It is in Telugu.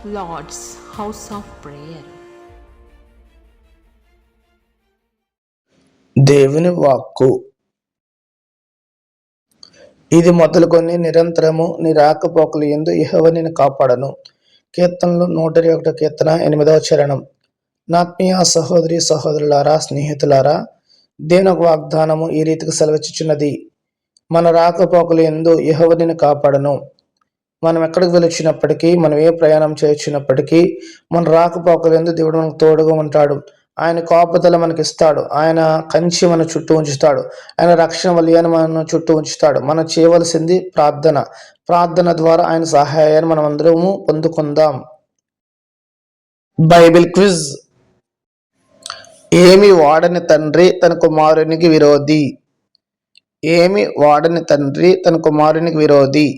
Lord's House of Prayer. దేవుని వాక్కు ఇది మొదలుకొని నిరంతరము నీ రాకపోకలు యందు యెహోవా నిన్ను కాపాడను. కీర్తనలు 121 కీర్తన 8వ చరణం. నాత్మీయ సహోదరి సహోదరులారా, స్నేహితులారా, దేవుని ఒక వాగ్దానము ఈ రీతికి సెలవిచ్చుచున్నది. మన రాకపోకలు యందు యెహోవా నిన్ను కాపాడను. మనం ఎక్కడికి వెళ్ళొచ్చినప్పటికీ, మనం ఏ ప్రయాణం చేయొచ్చినప్పటికీ, మన రాకపోకలు యందు దేవుడు మనకు తోడుగా ఉంటాడు. ఆయన కాపుదల మనకిస్తాడు. ఆయన కంచి మన చుట్టూ ఉంచుతాడు. ఆయన రక్షణ వలయాన్ని మన చుట్టూ ఉంచుతాడు. మనం చేయవలసింది ప్రార్థన ద్వారా ఆయన సహాయాన్ని మనం అందరము పొందుకుందాం. Bible quiz. ఏమి వాడని తండ్రి తన కుమారునికి విరోధి? ఏమి వాడని తండ్రి తన కుమారునికి విరోధి?